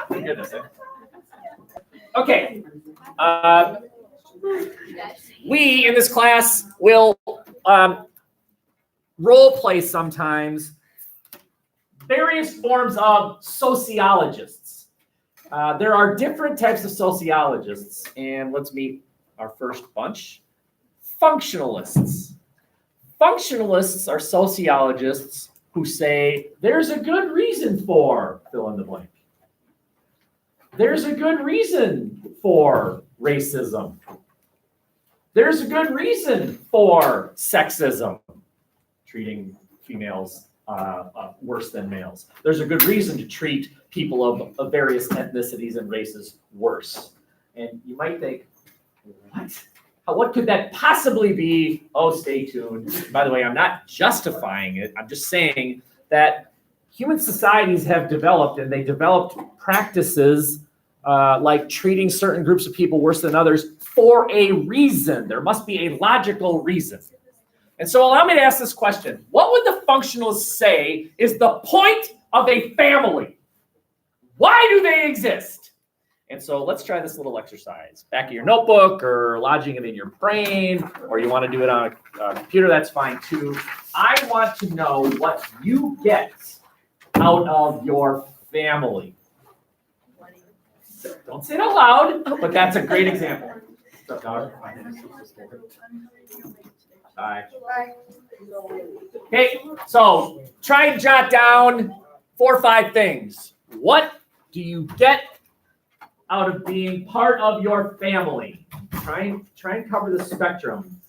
Goodness. Okay. We in this class will role play sometimes various forms of sociologists. There are different types of sociologists, and let's meet our first bunch. Functionalists. Functionalists are sociologists who say there's a good reason for fill in the blank. There's a good reason for racism. There's a good reason for sexism, treating females worse than males. There's a good reason to treat people of various ethnicities and races worse. And you might think, what? What could that possibly be? Oh, stay tuned. By the way, I'm not justifying it. I'm just saying that human societies have developed, and they developed practices like treating certain groups of people worse than others for a reason. There must be a logical reason. And so allow me to ask this question. What would the functionalists say is the point of a family? Why do they exist? And so let's try this little exercise. Back of your notebook, or lodging it in your brain, or you want to do it on a computer, that's fine too. I want to know what you get out of your family. Don't say it out loud, but that's a great example. What's up, dog? Bye. Okay, so try and jot down 4 or 5 things. What do you get out of being part of your family? Try and cover the spectrum.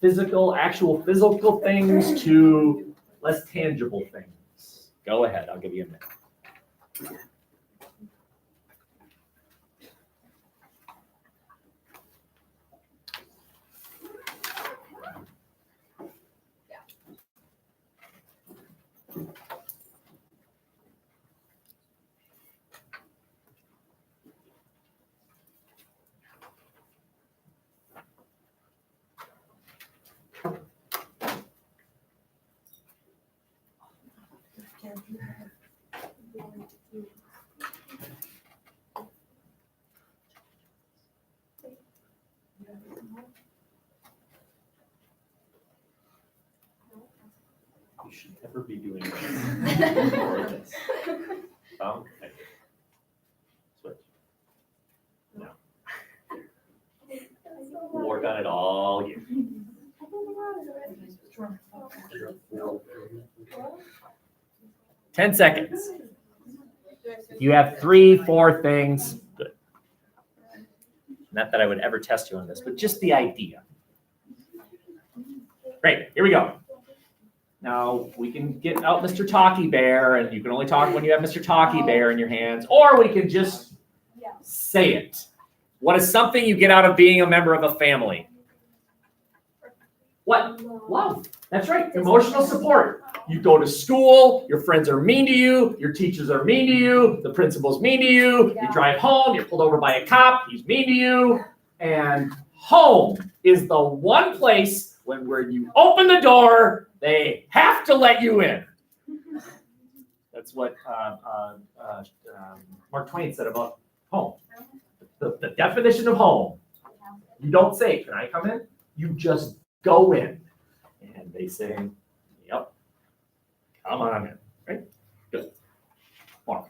Actual physical things to less tangible things. Go ahead, I'll give you a minute. You should never be doing this. Okay. Switch. No. We'll work on it all year. 10 seconds. You have 3, 4 things. Good. Not that I would ever test you on this, but just the idea. Great. Here we go. Now, we can get out Mr. Talkie Bear, and you can only talk when you have Mr. Talkie Bear in your hands, or we can just say it. What is something you get out of being a member of a family? What? Love. That's right. Emotional support. You go to school, your friends are mean to you, your teachers are mean to you, the principal's mean to you, you drive home, you're pulled over by a cop, he's mean to you, and home is the one place where you open the door, they have to let you in. That's what Mark Twain said about home. The definition of home. You don't say, can I come in? You just go in. And they say, yep, come on in. Right? Good. More.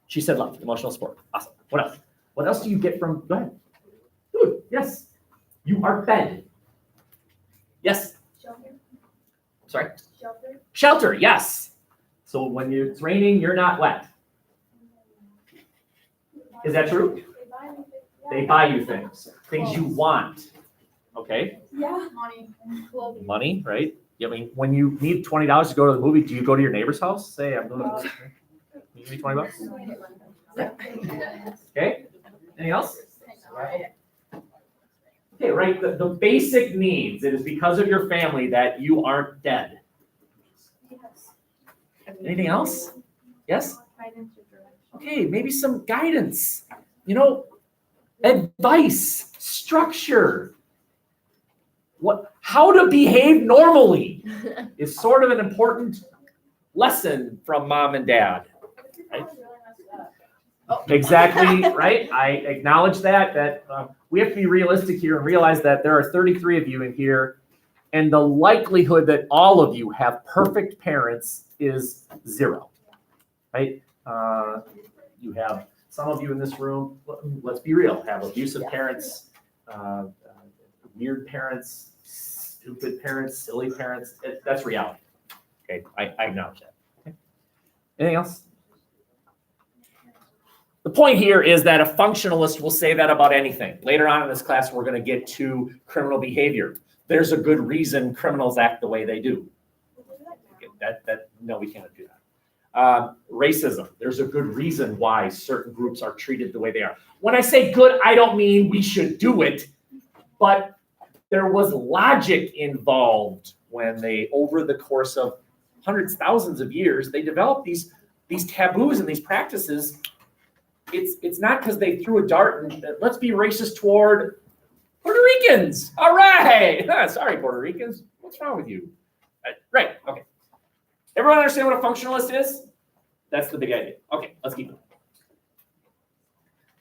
She said love, emotional support. Awesome. What else? What else do you get from, go ahead. Good. Yes. You are fed. Yes. Shelter. Sorry? Shelter. Shelter, yes. So when it's raining, you're not wet. Is that true? They buy you things you want. Okay? Yeah. Money. Clothing. Money, right? I mean, when you need $20 to go to the movie, do you go to your neighbor's house? Say, I'm going to the movie. You give me $20? Okay? Anything else? Okay, right, the basic needs. It is because of your family that you aren't dead. Anything else? Yes? Okay, maybe some guidance. Advice, structure. How to behave normally is sort of an important lesson from mom and dad. Right? Exactly, right? I acknowledge that we have to be realistic here and realize that there are 33 of you in here, and the likelihood that all of you have perfect parents is 0, right? You have some of you in this room, let's be real, have abusive parents, weird parents, stupid parents, silly parents. That's reality. Okay, I acknowledge that. Okay. Anything else? The point here is that a functionalist will say that about anything. Later on in this class, we're going to get to criminal behavior. There's a good reason criminals act the way they do. No, we can't do that. Racism. There's a good reason why certain groups are treated the way they are. When I say good, I don't mean we should do it, but there was logic involved when they, over the course of hundreds, thousands of years, they developed these taboos and these practices. It's not because they threw a dart and let's be racist toward Puerto Ricans. All right. Sorry, Puerto Ricans. What's wrong with you? Right. Okay. Everyone understand what a functionalist is? That's the big idea. Okay, let's keep going.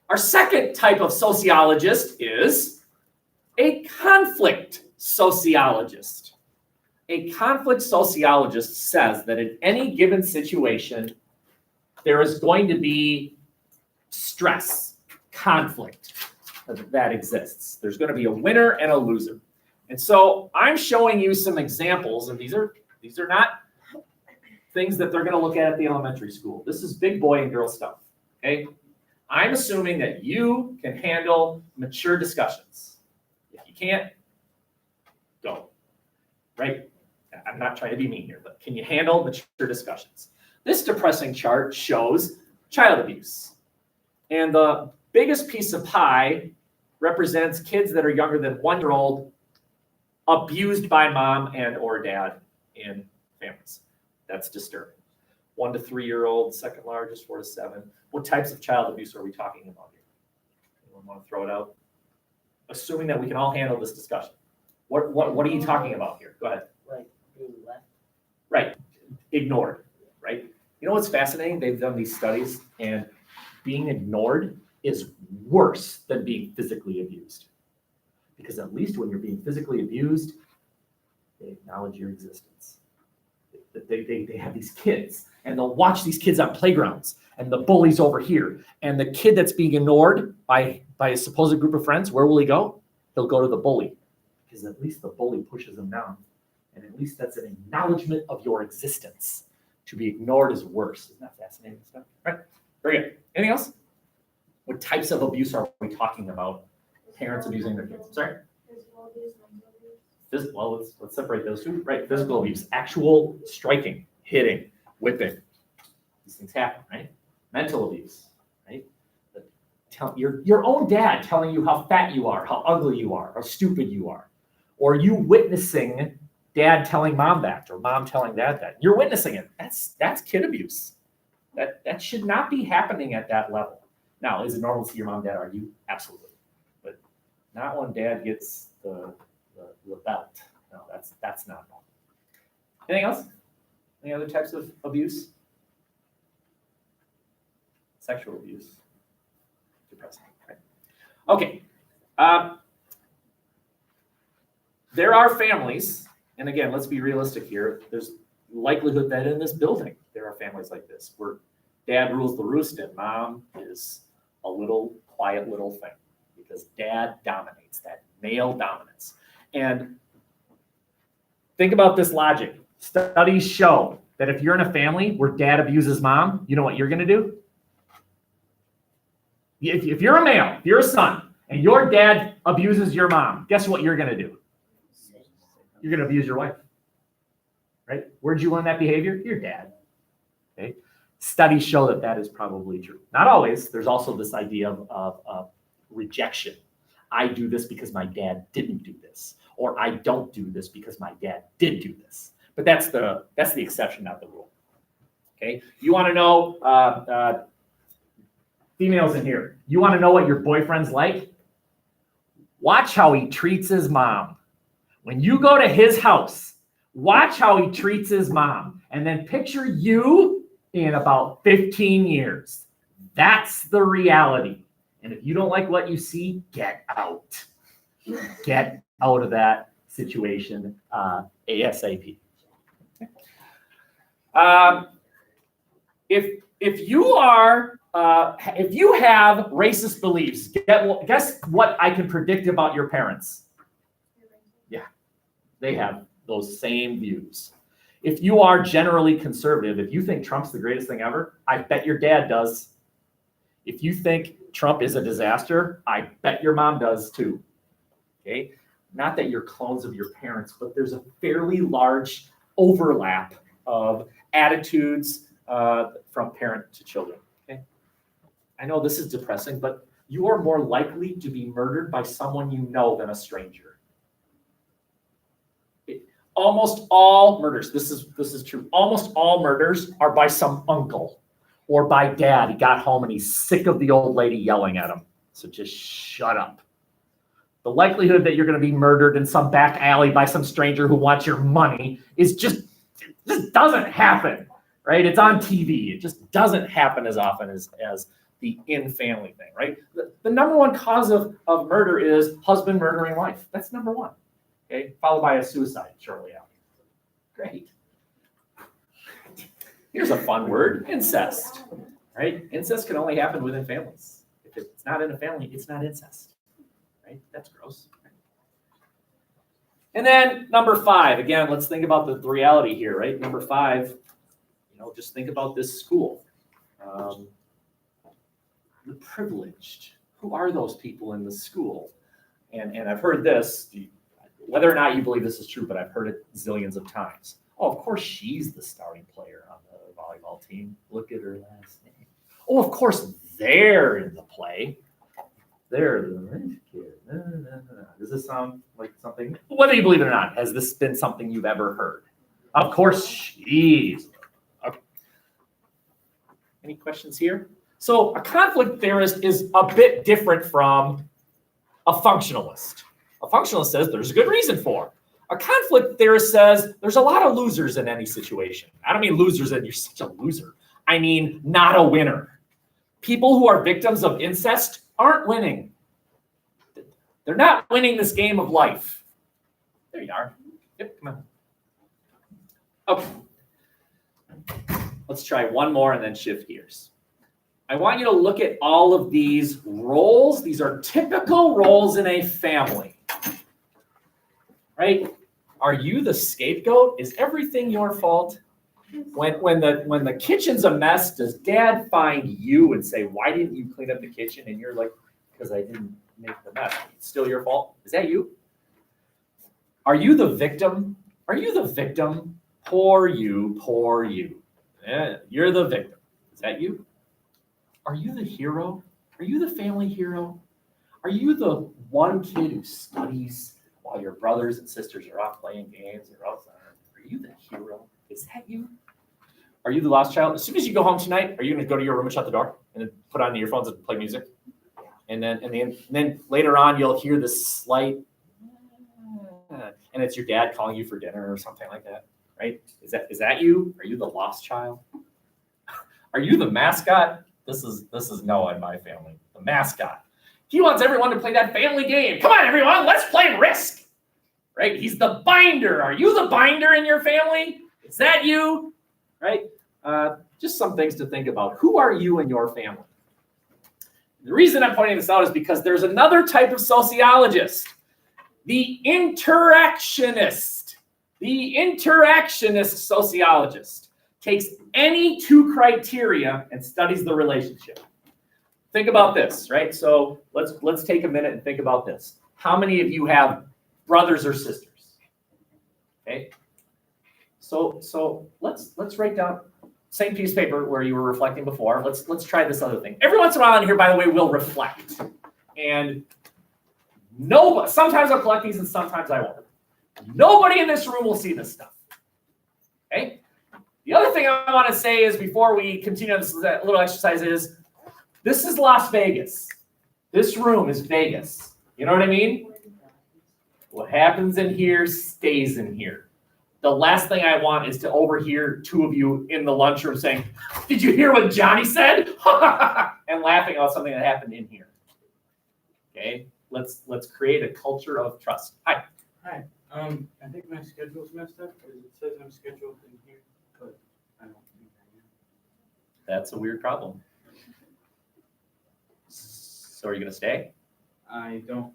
Our second type of sociologist is a conflict sociologist. A conflict sociologist says that in any given situation, there is going to be stress, conflict that exists. There's going to be a winner and a loser. And so I'm showing you some examples, and these are not things that they're going to look at the elementary school. This is big boy and girl stuff, okay? I'm assuming that you can handle mature discussions. If you can't, go, right? I'm not trying to be mean here, but can you handle mature discussions? This depressing chart shows child abuse. And the biggest piece of pie represents kids that are younger than 1-year-old abused by mom and or dad in families. That's disturbing. 1 to 3-year-old, second largest, 4 to 7. What types of child abuse are we talking about here? Anyone want to throw it out? Assuming that we can all handle this discussion. What are you talking about here? Go ahead. Like being left. Right. Ignored, right? You know what's fascinating? They've done these studies, and being ignored is worse than being physically abused. Because at least when you're being physically abused, they acknowledge your existence. They have these kids, and they'll watch these kids on playgrounds, and the bully's over here. And the kid that's being ignored by a supposed group of friends, where will he go? He'll go to the bully, because at least the bully pushes him down. And at least that's an acknowledgement of your existence. To be ignored is worse. Isn't that fascinating stuff? Right. Very good. Anything else? What types of abuse are we talking about? Parents abusing their kids. Sorry? Physical abuse, mental abuse. Well, let's separate those two. Right. Physical abuse, actual striking, hitting, whipping. These things happen, right? Mental abuse, right? Your own dad telling you how fat you are, how ugly you are, how stupid you are. Or you witnessing dad telling mom that, or mom telling dad that. You're witnessing it. That's kid abuse. That should not be happening at that level. Now, is it normal to see your mom and dad argue? Absolutely. But not when dad gets the belt. No, that's not normal. Anything else? Any other types of abuse? Sexual abuse. Depressing. Right? Okay. There are families, and again, let's be realistic here. There's likelihood that in this building, there are families like this, where dad rules the roost and mom is a little quiet little thing, because dad dominates, that male dominance. And think about this logic. Studies show that if you're in a family where dad abuses mom, you know what you're going to do? If you're a male, if you're a son, and your dad abuses your mom, guess what you're going to do? You're going to abuse your wife, right? Where'd you learn that behavior? Your dad, okay? Studies show that that is probably true. Not always. There's also this idea of rejection. I do this because my dad didn't do this, or I don't do this because my dad did do this. But that's the exception, not the rule. Okay. You want to know, females in here, you want to know what your boyfriend's like? Watch how he treats his mom. When you go to his house, watch how he treats his mom, and then picture you in about 15 years. That's the reality. And if you don't like what you see, get out. Get out of that situation ASAP. If you have racist beliefs, guess what I can predict about your parents? Yeah, they have those same views. If you are generally conservative, if you think Trump's the greatest thing ever, I bet your dad does. If you think Trump is a disaster, I bet your mom does too. Okay? Not that you're clones of your parents, but there's a fairly large overlap of attitudes from parent to children. Okay? I know this is depressing, but you are more likely to be murdered by someone you know than a stranger. Almost all murders, this is true, almost all murders are by some uncle or by dad. He got home and he's sick of the old lady yelling at him. So just shut up. The likelihood that you're going to be murdered in some back alley by some stranger who wants your money is just doesn't happen, right? It's on TV. It just doesn't happen as often as the in-family thing, right? The number one cause of murder is husband murdering wife. That's number one. Okay, followed by a suicide shortly after. Great. Here's a fun word, incest, right? Incest can only happen within families. If it's not in a family, it's not incest, right? That's gross. And then number 5, again, let's think about the reality here, right? Number 5, just think about this school. The privileged, who are those people in the school? And I've heard this, whether or not you believe this is true, but I've heard it zillions of times. Oh, of course she's the starting player on the volleyball team. Look at her last name. Oh, of course they're in the play. They're the rich kid. Does this sound like something? Whether you believe it or not, has this been something you've ever heard? Of course she's. Okay. Any questions here? So a conflict theorist is a bit different from a functionalist. A functionalist says there's a good reason for it. A conflict theorist says there's a lot of losers in any situation. I don't mean losers and you're such a loser. I mean not a winner. People who are victims of incest aren't winning. They're not winning this game of life. There you are. Yep, come on. Okay. Let's try one more and then shift gears. I want you to look at all of these roles. These are typical roles in a family. Right? Are you the scapegoat? Is everything your fault? When the kitchen's a mess, does dad find you and say, why didn't you clean up the kitchen? And you're like, because I didn't make the mess. It's still your fault? Is that you? Are you the victim? Are you the victim? Poor you, poor you. Yeah, you're the victim. Is that you? Are you the hero? Are you the family hero? Are you the one kid who studies while your brothers and sisters are off playing games or outside? Are you the hero? Is that you? Are you the lost child? As soon as you go home tonight, are you going to go to your room and shut the door and then put on the earphones and play music? And then later on, you'll hear this slight, and it's your dad calling you for dinner or something like that, right? Is that you? Are you the lost child? Are you the mascot? This is Noah in my family, the mascot. He wants everyone to play that family game. Come on, everyone, let's play Risk. Right? He's the binder. Are you the binder in your family? Is that you? Right? Just some things to think about. Who are you in your family? The reason I'm pointing this out is because there's another type of sociologist, the interactionist. The interactionist sociologist takes any two criteria and studies the relationship. Think about this, right? So let's take a minute and think about this. How many of you have brothers or sisters? Okay. So let's write down same piece of paper where you were reflecting before. Let's try this other thing. Every once in a while in here, by the way, we'll reflect. And sometimes I'll collect these and sometimes I won't. Nobody in this room will see this stuff. Okay? The other thing I want to say is before we continue this little exercise is this is Las Vegas. This room is Vegas. You know what I mean? What happens in here stays in here. The last thing I want is to overhear two of you in the lunchroom saying, "Did you hear what Johnny said?" and laughing about something that happened in here. Okay, let's create a culture of trust. Hi. Hi, I think my schedule's messed up because it says I'm scheduled in here, but I don't think I am. That's a weird problem. So are you gonna stay? I don't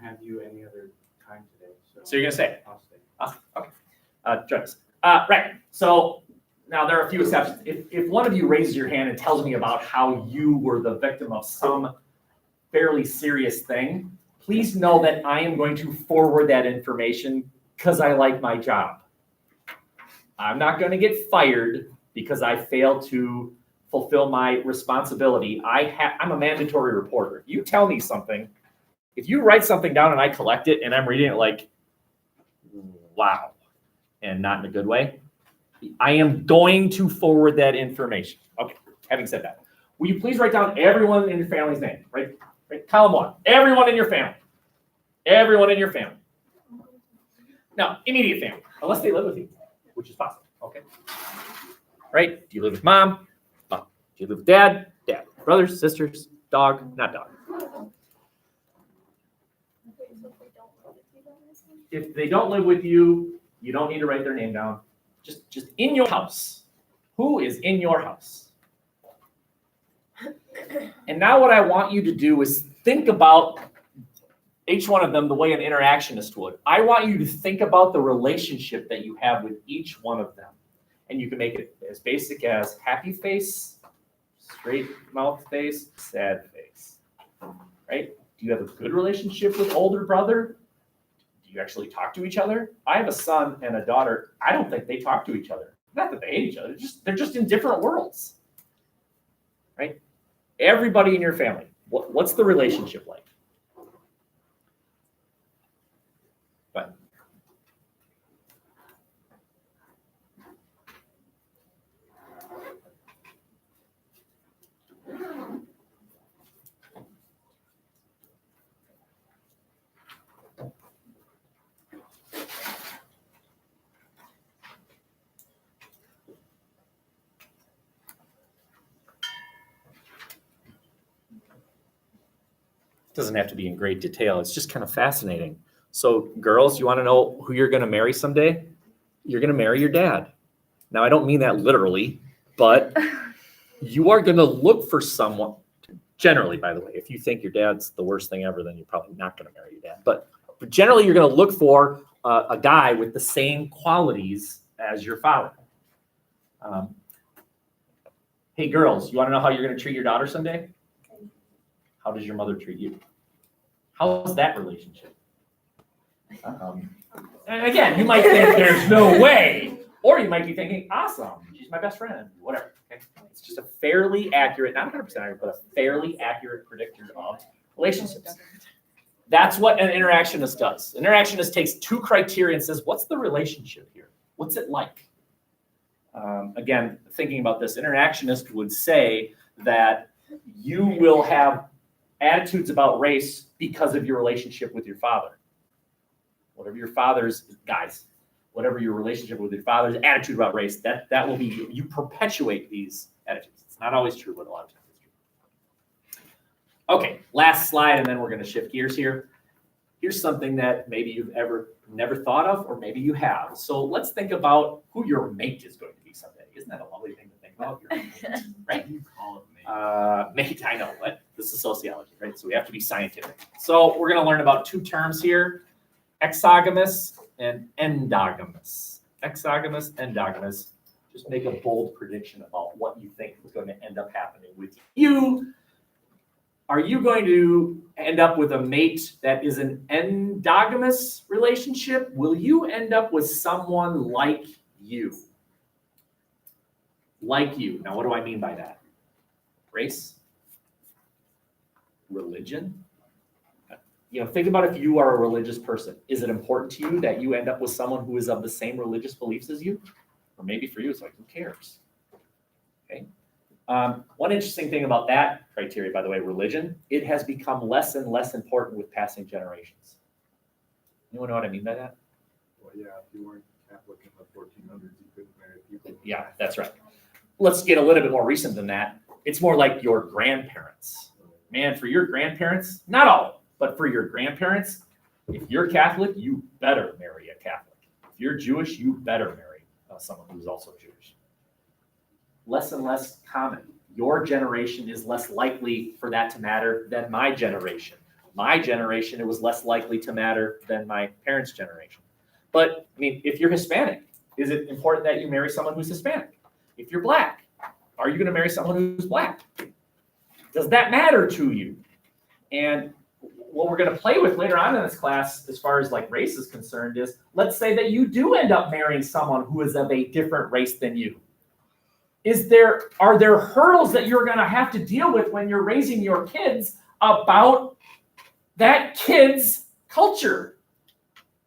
have you any other time today, so. So you're gonna stay? I'll stay. Okay. Join us. Right. So now there are a few exceptions. If one of you raises your hand and tells me about how you were the victim of some fairly serious thing, please know that I am going to forward that information because I like my job. I'm not going to get fired because I failed to fulfill my responsibility. I'm a mandatory reporter. You tell me something. If you write something down and I collect it and I'm reading it like, wow, and not in a good way, I am going to forward that information. Okay, having said that, will you please write down everyone in your family's name, right? Column 1, everyone in your family. Everyone in your family. Now, immediate family, unless they live with you, which is possible, okay? Right? Do you live with mom? Mom. Do you live with dad? Dad. Brothers, sisters, dog, not dog. If they don't live with you, you don't need to write their name down. Just in your house. Who is in your house? And now what I want you to do is think about each one of them the way an interactionist would. I want you to think about the relationship that you have with each one of them. And you can make it as basic as happy face, straight mouth face, sad face. Right? Do you have a good relationship with older brother? Do you actually talk to each other? I have a son and a daughter. I don't think they talk to each other. Not that they hate each other, they're just in different worlds. Right? Everybody in your family, what's the relationship like? But it doesn't have to be in great detail. It's just kind of fascinating. So girls, you want to know who you're going to marry someday? You're going to marry your dad. Now, I don't mean that literally, but you are going to look for someone, generally, by the way, if you think your dad's the worst thing ever, then you're probably not going to marry your dad. But generally, you're going to look for a guy with the same qualities as your father. Hey, girls, you want to know how you're going to treat your daughter someday? How does your mother treat you? How's that relationship? And again, you might think there's no way, or you might be thinking, awesome, she's my best friend, whatever. Okay? It's just a fairly accurate, not 100% accurate, but a fairly accurate predictor of relationships. That's what an interactionist does. An interactionist takes two criteria and says, what's the relationship here? What's it like? Again, thinking about this, interactionist would say that you will have attitudes about race because of your relationship with your father. Whatever your father's, guys, whatever your relationship with your father's attitude about race, that will be, you perpetuate these attitudes. It's not always true, but a lot of times it's true. Okay, last slide, and then we're going to shift gears here. Here's something that maybe you've never thought of, or maybe you have. So let's think about who your mate is going to be someday. Isn't that a lovely thing to think about? Your mate, right? You call it mate. Mate, I know, but this is sociology, right? So we have to be scientific. So we're going to learn about two terms here: exogamous and endogamous. Exogamous, endogamous. Just make a bold prediction about what you think is going to end up happening with you. Are you going to end up with a mate that is an endogamous relationship? Will you end up with someone like you? Like you. Now, what do I mean by that? Race? Religion? Think about if you are a religious person. Is it important to you that you end up with someone who is of the same religious beliefs as you? Or maybe for you, it's like, who cares? Okay. One interesting thing about that criteria, by the way, religion, it has become less and less important with passing generations. Anyone know what I mean by that? Well, yeah, if you weren't Catholic in the 1400s, you couldn't marry people. Yeah, that's right. Let's get a little bit more recent than that. It's more like your grandparents. Man, for your grandparents, not all, but for your grandparents, if you're Catholic, you better marry a Catholic. If you're Jewish, you better marry someone who's also Jewish. Less and less common. Your generation is less likely for that to matter than my generation. My generation, it was less likely to matter than my parents' generation. But, I mean, if you're Hispanic, is it important that you marry someone who's Hispanic? If you're Black, are you going to marry someone who's Black? Does that matter to you? And what we're going to play with later on in this class, as far as like race is concerned, is let's say that you do end up marrying someone who is of a different race than you. Are there hurdles that you're going to have to deal with when you're raising your kids about that kid's culture?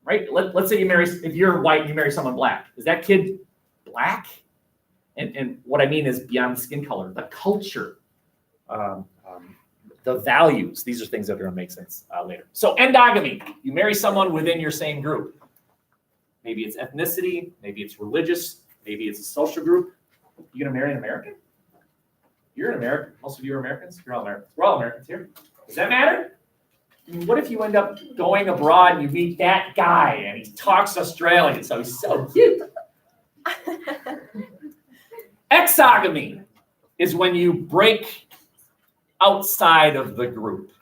Right? Let's say if you're white and you marry someone Black, is that kid Black? And what I mean is beyond the skin color, the culture, the values. These are things that are going to make sense later. So endogamy, you marry someone within your same group. Maybe it's ethnicity, maybe it's religious, maybe it's a social group. You going to marry an American? You're an American. Most of you are Americans. You're all Americans. We're all Americans here. Does that matter? What if you end up going abroad and you meet that guy and he talks Australian, so he's so cute? Exogamy is when you break outside of the group.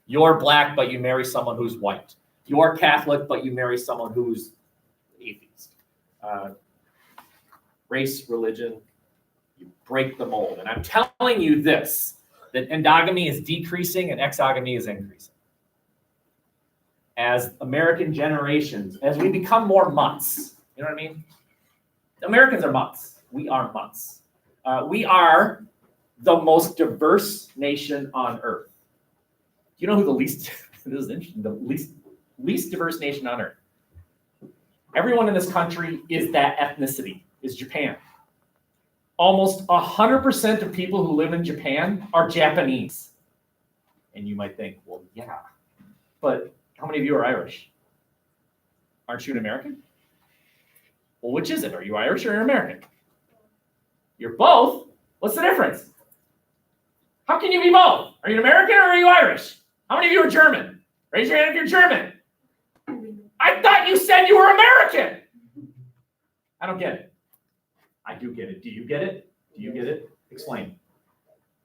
You're Black, but you marry someone who's white. You're Catholic, but you marry someone who's atheist. Race, religion, you break the mold. And I'm telling you this, that endogamy is decreasing and exogamy is increasing. As American generations, as we become more mutts, you know what I mean? Americans are mutts. We are mutts. We are the most diverse nation on earth. Do you know who this is interesting, the least diverse nation on earth? Everyone in this country is that ethnicity, is Japan. Almost 100% of people who live in Japan are Japanese. And you might think, well, yeah, but how many of you are Irish? Aren't you an American? Well, which is it? Are you Irish or American? You're both. What's the difference? How can you be both? Are you an American or are you Irish? How many of you are German? Raise your hand if you're German. I thought you said you were American. I don't get it. I do get it. Do you get it? Do you get it? Explain.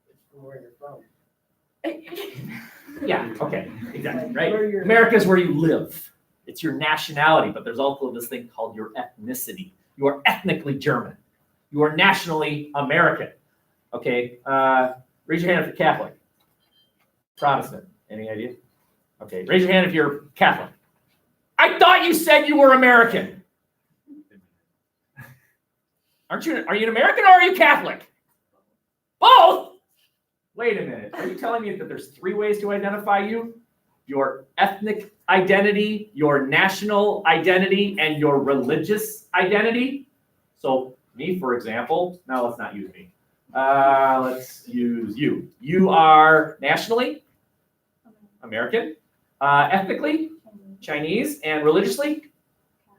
It's from where you're from. Yeah, okay, exactly, right? America is where you live. It's your nationality, but there's also this thing called your ethnicity. You are ethnically German. You are nationally American. Okay, raise your hand if you're Catholic. Protestant, any idea? Okay, raise your hand if you're Catholic. I thought you said you were American. Are you an American or are you Catholic? Both? Wait a minute. Are you telling me that there's 3 ways to identify you? Your ethnic identity, your national identity, and your religious identity? So me, for example, now let's not use me. Let's use you. You are nationally American, ethnically Chinese, and religiously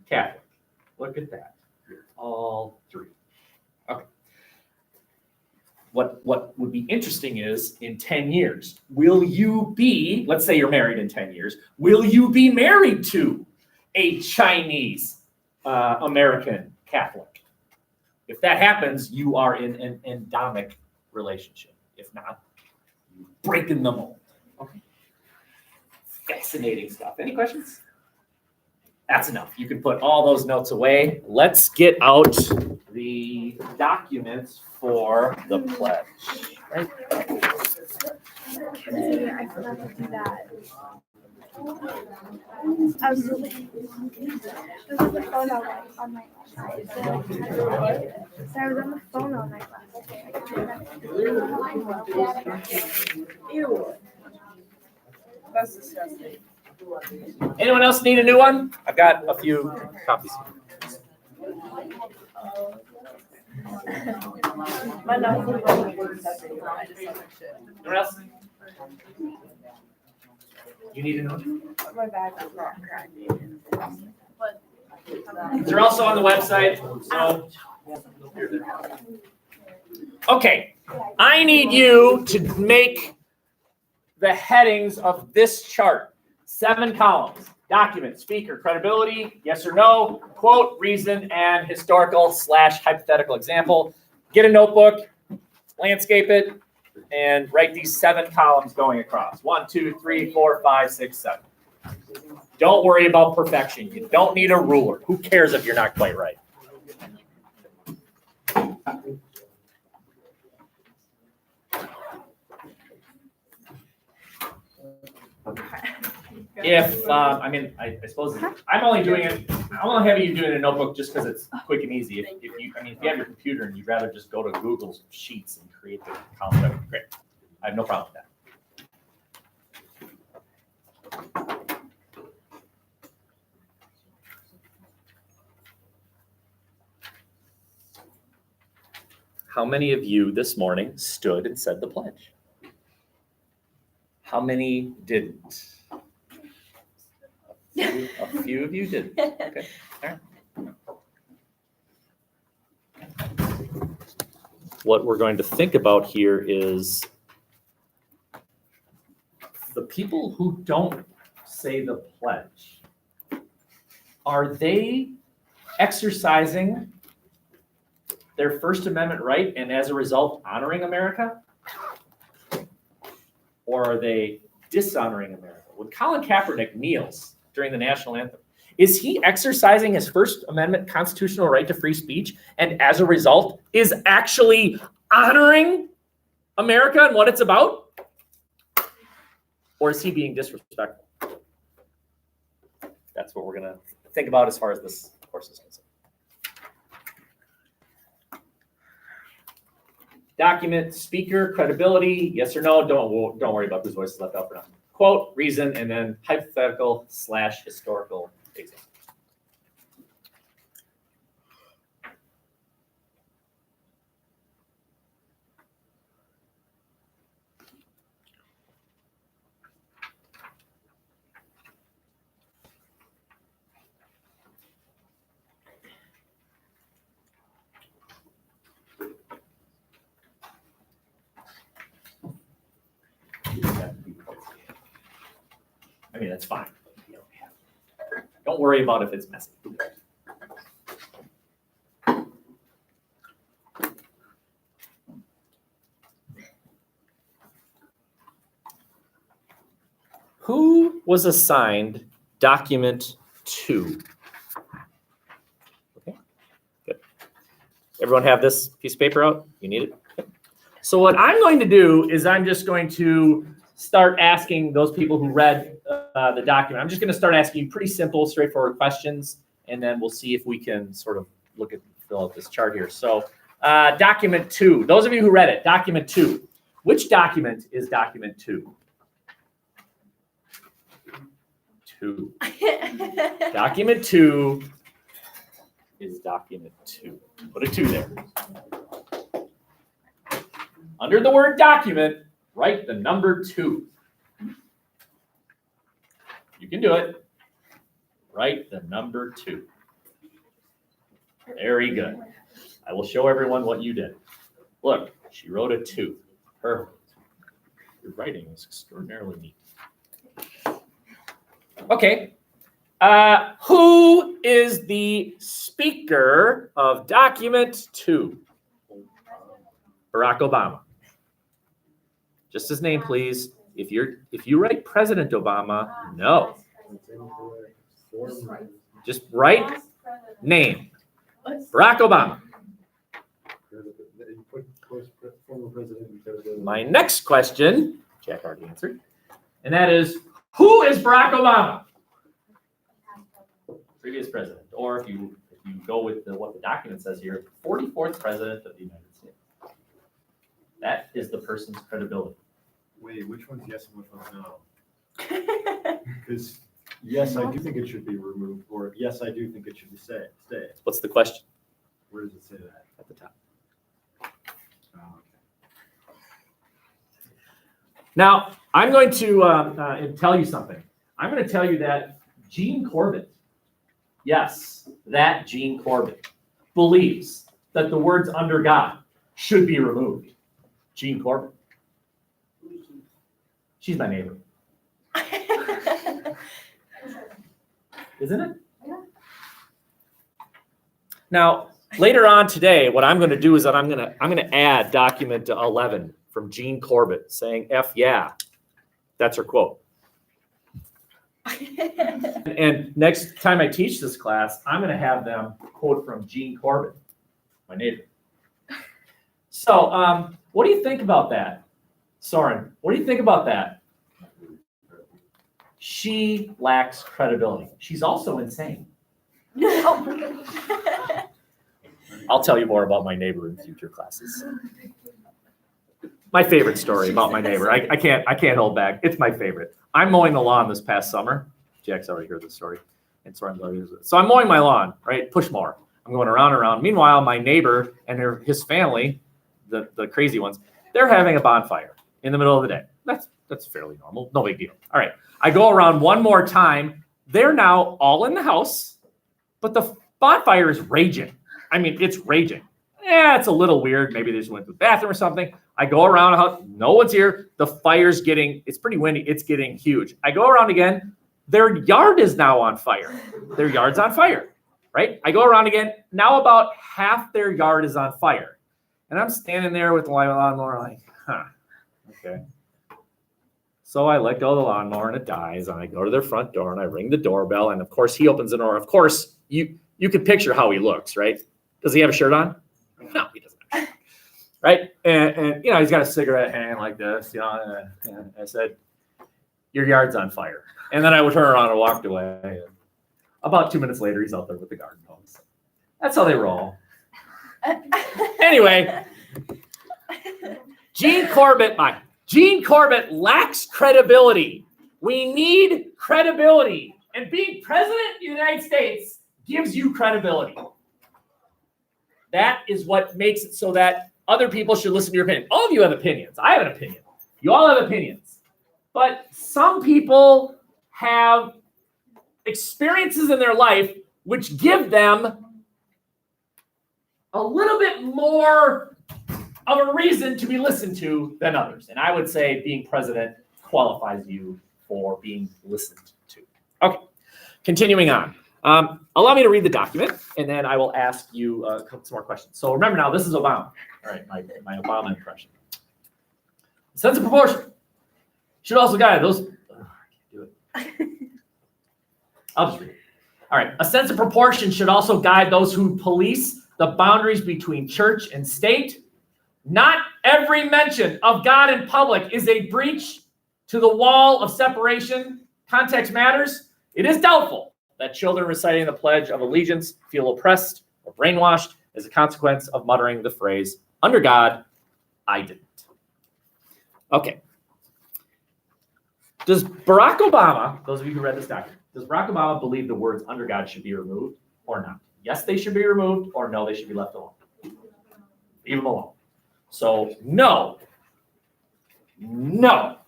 Catholic. Look at that. You're all 3. Okay. What would be interesting is in 10 years, will you be, let's say you're married in 10 years, will you be married to a Chinese American Catholic? If that happens, you are in an endemic relationship. If not, you're breaking the mold. Okay. Fascinating stuff. Any questions? That's enough. You can put all those notes away. Let's get out the documents for the pledge. Right? I forgot to do that. I was on the phone all night on my side. So I was on the phone all night last night. Ew. That's disgusting. Anyone else need a new one? I've got a few copies. My nose is going. Anyone else? You need a new one? My bag is not cracked. But They're also on the website. So, okay, I need you to make the headings of this chart. 7 columns: document, speaker, credibility, yes or no, quote, reason, and historical/hypothetical example. Get a notebook, landscape it, and write these 7 columns going across. 1, 2, 3, 4, 5, 6, 7. Don't worry about perfection. You don't need a ruler. Who cares if you're not quite right? If I suppose I'm only doing it. I'm only having you do it in a notebook just because it's quick and easy. If you have your computer and you'd rather just go to Google Sheets and create the column, that'd be great. I have no problem with that. How many of you this morning stood and said the pledge? How many didn't? A few of you didn't. Okay. All right. What we're going to think about here is the people who don't say the pledge. Are they exercising their First Amendment right and as a result honoring America? Or are they dishonoring America? When Colin Kaepernick kneels during the national anthem, is he exercising his First Amendment constitutional right to free speech and as a result is actually honoring America and what it's about? Or is he being disrespectful? That's what we're going to think about as far as this course is concerned. Document, speaker, credibility, yes or no. Don't worry about whose voice is left out for now. Quote, reason, and then hypothetical/historical example. I mean, that's fine. Don't worry about if it's messy. Who was assigned document 2? Okay, good. Everyone have this piece of paper out? You need it? Okay. So what I'm going to do is I'm just going to start asking those people who read the document. I'm just going to start asking you pretty simple, straightforward questions, and then we'll see if we can sort of fill out this chart here. So document 2, those of you who read it, document 2. Which document is document 2? 2. Document 2 is document 2. Put a 2 there. Under the word document, write the number 2. You can do it. Write the number 2. Very good. I will show everyone what you did. Look, she wrote a 2. Perfect. Your writing is extraordinarily neat. Okay. Who is the speaker of document 2? Barack Obama. Just his name, please. If you write President Obama, no. Just write name. Barack Obama. My next question, Jack already answered, and that is, who is Barack Obama? Previous president, or if you go with what the document says here, 44th president of the United States. That is the person's credibility. Wait, which one's yes and which one's no? Because yes, I do think it should be removed, or yes, I do think it should stay. What's the question? Where does it say that? At the top. Oh, Now, I'm going to tell you something. I'm going to tell you that Gene Corbett Yes, that Jean Corbett believes that the words under God should be removed. Jean Corbett. She's my neighbor. Isn't it? Yeah. Now, later on today, what I'm going to do is that I'm going to add document 11 from Jean Corbett saying F yeah. That's her quote. And next time I teach this class, I'm going to have them quote from Jean Corbett, my neighbor. So, what do you think about that, Soren? What do you think about that? She lacks credibility. She's also insane. I'll tell you more about my neighbor in future classes. My favorite story about my neighbor. I can't hold back. It's my favorite. I'm mowing the lawn this past summer. Jack's already heard this story. And Soren's already heard it. So I'm mowing my lawn, right? Push mower. I'm going around and around. Meanwhile, my neighbor and his family, the crazy ones, they're having a bonfire in the middle of the day. That's fairly normal. No big deal. All right. I go around one more time. They're now all in the house, but the bonfire is raging. I mean, it's raging. Yeah, it's a little weird. Maybe they just went to the bathroom or something. I go around the house. No one's here. The fire's it's pretty windy. It's getting huge. I go around again. Their yard is now on fire. Their yard's on fire, right? I go around again. Now about half their yard is on fire. And I'm standing there with the lawnmower like, okay. So I let go of the lawnmower and it dies. And I go to their front door and I ring the doorbell. And of course, he opens the door. Of course, you can picture how he looks, right? Does he have a shirt on? No, he doesn't have a shirt on. Right? And he's got a cigarette hanging like this, and I said, your yard's on fire. And then I would turn around and walked away. And about 2 minutes later, he's out there with the garden hose. That's how they roll. Anyway, Jean Corbett lacks credibility. We need credibility. And being president of the United States gives you credibility. That is what makes it so that other people should listen to your opinion. All of you have opinions. I have an opinion. You all have opinions. But some people have experiences in their life which give them a little bit more of a reason to be listened to than others. And I would say being president qualifies you for being listened to. Okay, continuing on. Allow me to read the document, and then I will ask you some more questions. So remember now, this is Obama. All right, my Obama impression. Sense of proportion should also guide those. I can't do it. I'll just read it. All right, a sense of proportion should also guide those who police the boundaries between church and state. Not every mention of God in public is a breach to the wall of separation. Context matters. It is doubtful that children reciting the Pledge of Allegiance feel oppressed or brainwashed as a consequence of muttering the phrase, under God, I didn't. Okay. Does Barack Obama, those of you who read this document, does Barack Obama believe the words under God should be removed or not? Yes, they should be removed, or no, they should be left alone. Leave them alone. So, no. No.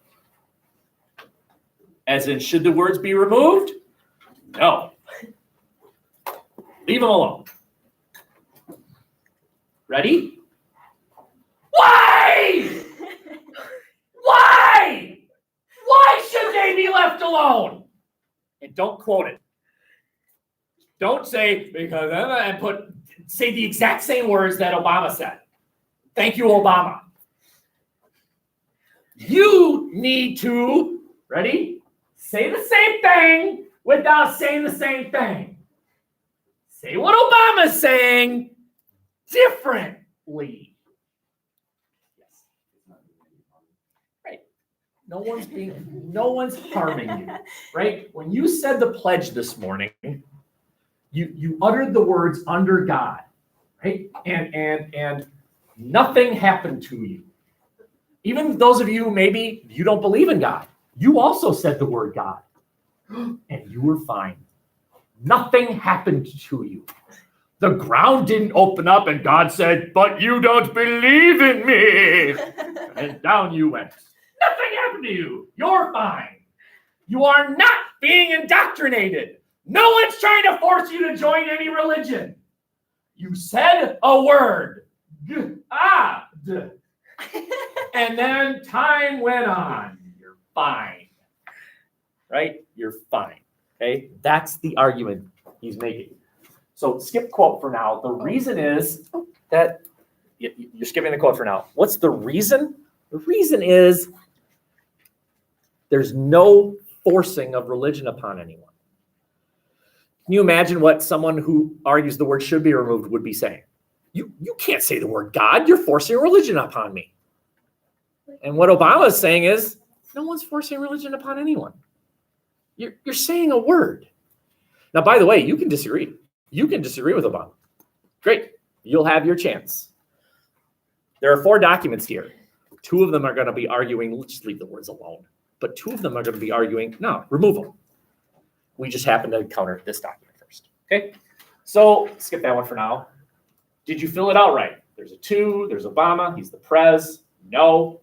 As in, should the words be removed? No. Leave them alone. Ready? Why? Why? Why should they be left alone? And don't quote it. Don't say, because, and say the exact same words that Obama said. Thank you, Obama. You need to, ready? Say the same thing without saying the same thing. Say what Obama's saying differently. Yes. Right. No one's harming you. Right? When you said the pledge this morning, you uttered the words under God, right? And nothing happened to you. Even those of you, maybe you don't believe in God, you also said the word God, and you were fine. Nothing happened to you. The ground didn't open up and God said, but you don't believe in me. And down you went. Nothing happened to you. You're fine. You are not being indoctrinated. No one's trying to force you to join any religion. You said a word. And then time went on. You're fine. Right? You're fine. Okay? That's the argument he's making. So skip quote for now. The reason is that you're skipping the quote for now. What's the reason? The reason is there's no forcing of religion upon anyone. Can you imagine what someone who argues the word should be removed would be saying? You can't say the word God. You're forcing religion upon me. And what Obama is saying is, no one's forcing religion upon anyone. You're saying a word. Now, by the way, you can disagree. You can disagree with Obama. Great. You'll have your chance. There are 4 documents here. 2 of them are going to be arguing, let's just leave the words alone. But 2 of them are going to be arguing, no, remove them. We just happen to encounter this document first. Okay? So skip that one for now. Did you fill it out right? There's a 2, there's Obama, he's the prez, no.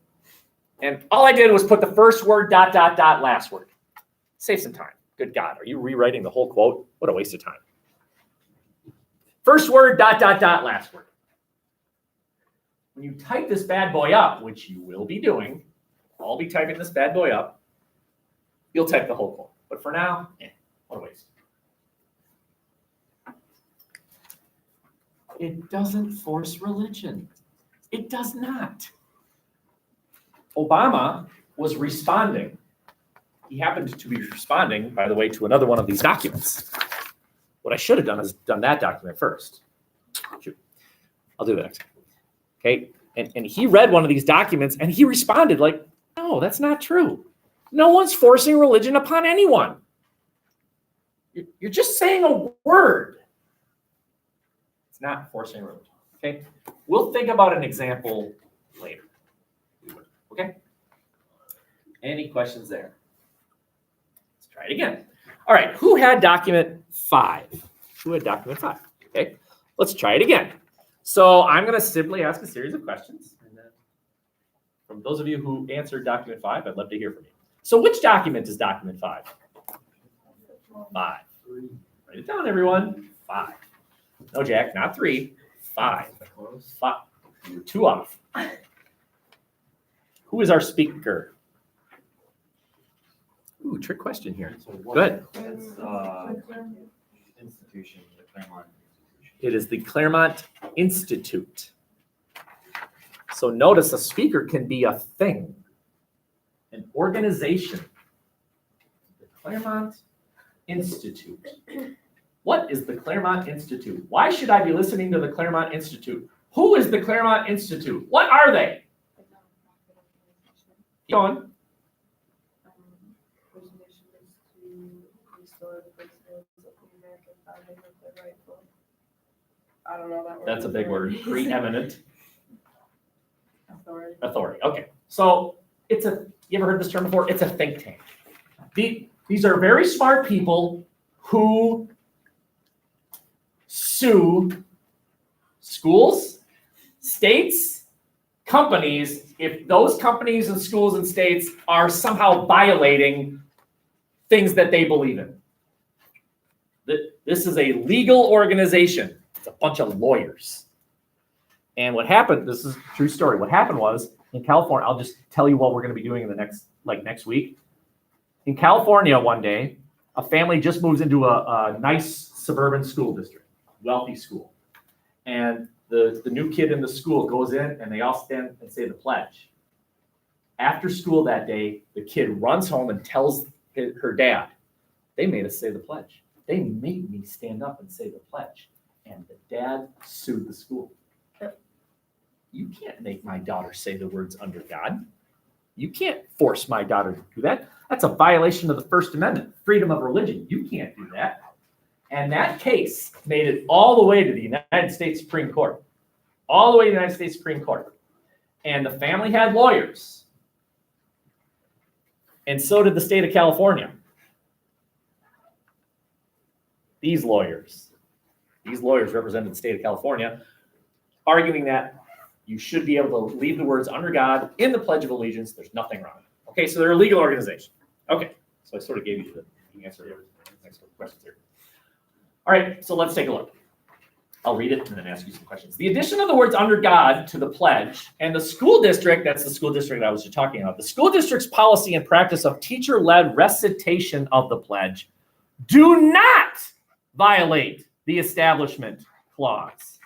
And all I did was put the first word, ... last word. Save some time. Good God, are you rewriting the whole quote? What a waste of time. First word, ... last word. When you type this bad boy up, which you will be doing, I'll be typing this bad boy up, you'll type the whole quote. But for now, what a waste. It doesn't force religion. It does not. Obama was responding. He happened to be responding, by the way, to another one of these documents. What I should have done is done that document first. Shoot. I'll do that next time. Okay? And he read one of these documents and he responded like, no, that's not true. No one's forcing religion upon anyone. You're just saying a word. It's not forcing religion. Okay? We'll think about an example later. Okay? Any questions there? Let's try it again. All right. Who had document 5? Who had document 5? Okay. Let's try it again. So I'm going to simply ask a series of questions. And then from those of you who answered document 5, I'd love to hear from you. So which document is document 5? 5. Write it down, everyone. 5. No, Jack, not 3. 5. 5. You're 2 off. Who is our speaker? Ooh, trick question here. Good. It's institution, the Claremont institution. It is the Claremont Institute. So notice a speaker can be a thing, an organization. The Claremont Institute. What is the Claremont Institute? Why should I be listening to the Claremont Institute? Who is the Claremont Institute? What are they? Go on. Whose mission is to restore the principles of the American founding of the rightful. I don't know that word. That's a big word. Preeminent Authority. authority. Okay. So it's you ever heard this term before? It's a think tank. These are very smart people who sue schools, states, companies, if those companies and schools and states are somehow violating things that they believe in. This is a legal organization. It's a bunch of lawyers. And what happened, this is a true story. What happened was in California, I'll just tell you what we're going to be doing in the next week. In California one day, a family just moves into a nice suburban school district, wealthy school. And the new kid in the school goes in and they all stand and say the pledge. After school that day, the kid runs home and tells her dad, they made us say the pledge. They made me stand up and say the pledge. And the dad sued the school. You can't make my daughter say the words under God. You can't force my daughter to do that. That's a violation of the First Amendment, freedom of religion. You can't do that. And that case made it all the way to the United States Supreme Court. All the way to the United States Supreme Court. And the family had lawyers. And so did the state of California. These lawyers represented the state of California, arguing that you should be able to leave the words under God in the Pledge of Allegiance. There's nothing wrong. Okay, so they're a legal organization. Okay, so I sort of gave you the answer to the next questions here. All right, so let's take a look. I'll read it and then ask you some questions. The addition of the words under God to the pledge and the school district, that's the school district I was just talking about, the school district's policy and practice of teacher-led recitation of the pledge do not violate the establishment clause.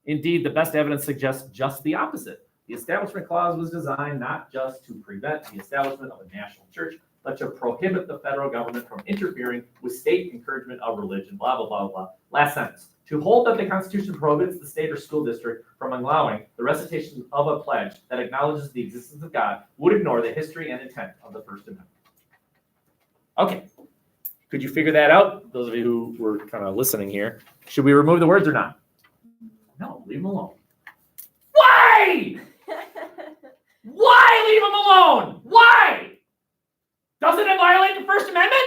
Indeed, the best evidence suggests just the opposite. The establishment clause was designed not just to prevent the establishment of a national church, but to prohibit the federal government from interfering with state encouragement of religion, blah, blah, blah, blah. Last sentence. To hold that the Constitution prohibits the state or school district from allowing the recitation of a pledge that acknowledges the existence of God would ignore the history and intent of the First Amendment. Okay. Could you figure that out? Those of you who were kind of listening here. Should we remove the words or not? No, leave them alone. Why? Why leave them alone? Why? Doesn't it violate the First Amendment?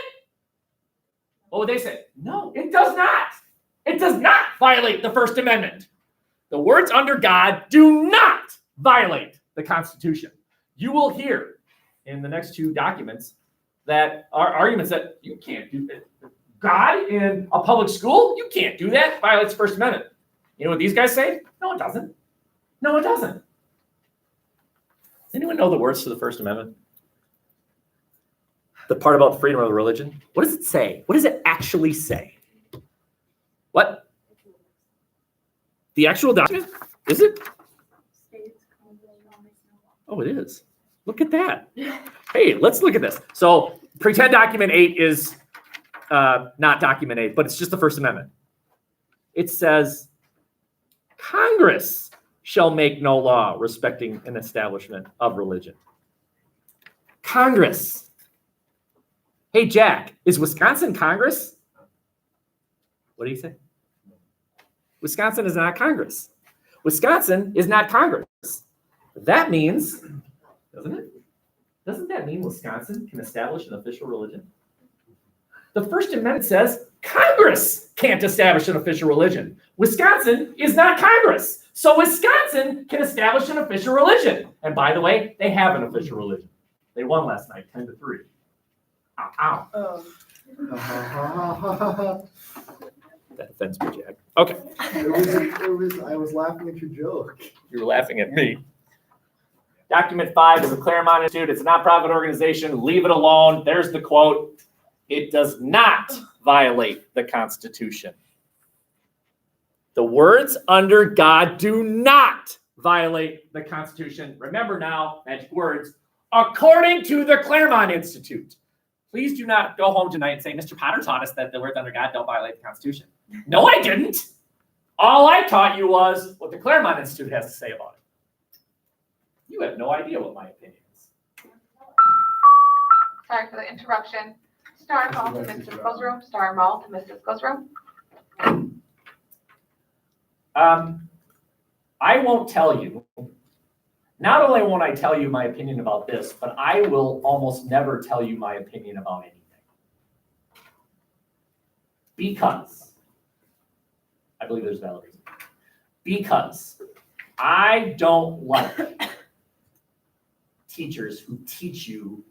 What would they say? No, it does not. It does not violate the First Amendment. The words under God do not violate the Constitution. You will hear in the next two documents that are arguments that you can't do that. God in a public school, you can't do that. Violates the First Amendment. You know what these guys say? No, it doesn't. No, it doesn't. Does anyone know the words to the First Amendment? The part about the freedom of religion? What does it say? What does it actually say? What? The actual document? Is it? Oh, it is. Look at that. Hey, let's look at this. So pretend document 8 is not document 8, but it's just the First Amendment. It says, Congress shall make no law respecting an establishment of religion. Congress. Hey, Jack, is Wisconsin Congress? What do you say? Wisconsin is not Congress. Wisconsin is not Congress. That means, doesn't it? Doesn't that mean Wisconsin can establish an official religion? The First Amendment says Congress can't establish an official religion. Wisconsin is not Congress. So Wisconsin can establish an official religion. And by the way, they have an official religion. They won last night, 10-3. Ow, ow. That offends me, Jack. Okay. I was laughing at your joke. You were laughing at me. Document 5 is a Claremont Institute. It's a nonprofit organization. Leave it alone. There's the quote. It does not violate the Constitution. The words under God do not violate the Constitution. Remember now, magic words, according to the Claremont Institute. Please do not go home tonight and say, Mr. Potter taught us that the words under God don't violate the Constitution. No, I didn't. All I taught you was what the Claremont Institute has to say about it. You have no idea what my opinion is. Sorry for the interruption. Star call to Mr. Cosroom. Star Mall to Mrs. Cosroom. I won't tell you. Not only won't I tell you my opinion about this, but I will almost never tell you my opinion about anything. Because, I believe there's valid reason. Because I don't like teachers who teach you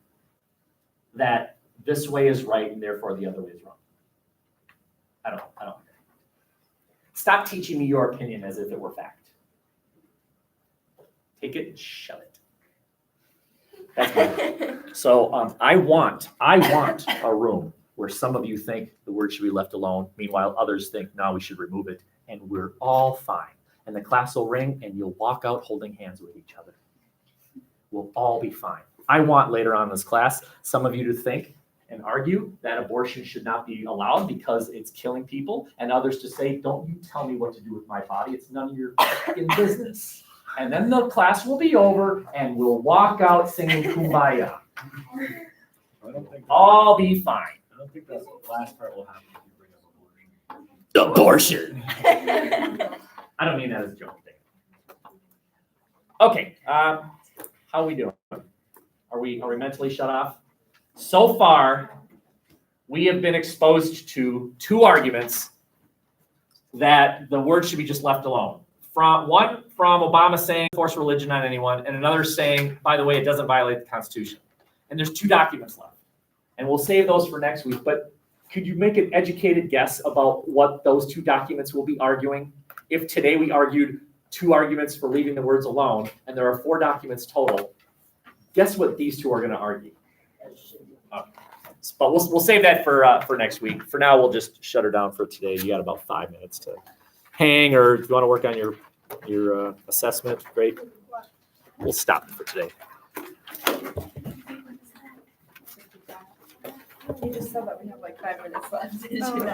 that this way is right and therefore the other way is wrong. I don't. Stop teaching me your opinion as if it were fact. Take it and shove it. That's my So I want a room where some of you think the word should be left alone. Meanwhile, others think, no, we should remove it. And we're all fine. And the class will ring and you'll walk out holding hands with each other. We'll all be fine. I want later on in this class, some of you to think and argue that abortion should not be allowed because it's killing people. And others to say, don't you tell me what to do with my body. It's none of your fucking business. And then the class will be over and we'll walk out singing Kumbaya. All be fine. I don't think that's the last part will happen if you bring up abortion. I don't mean that as a joke. Okay, how are we doing? Are we mentally shut off? So far, we have been exposed to two arguments that the word should be just left alone. One from Obama saying force religion on anyone, and another saying, by the way, it doesn't violate the Constitution. And there's two documents left. And we'll save those for next week. But could you make an educated guess about what those two documents will be arguing? If today we argued 2 arguments for leaving the words alone, and there are 4 documents total, guess what these 2 are gonna argue? But we'll save that for next week. For now, we'll just shut her down for today. You got about 5 minutes to hang, or if you wanna work on your assessment, great. We'll stop for today. You just said that we have like 5 minutes left. Oh. I did.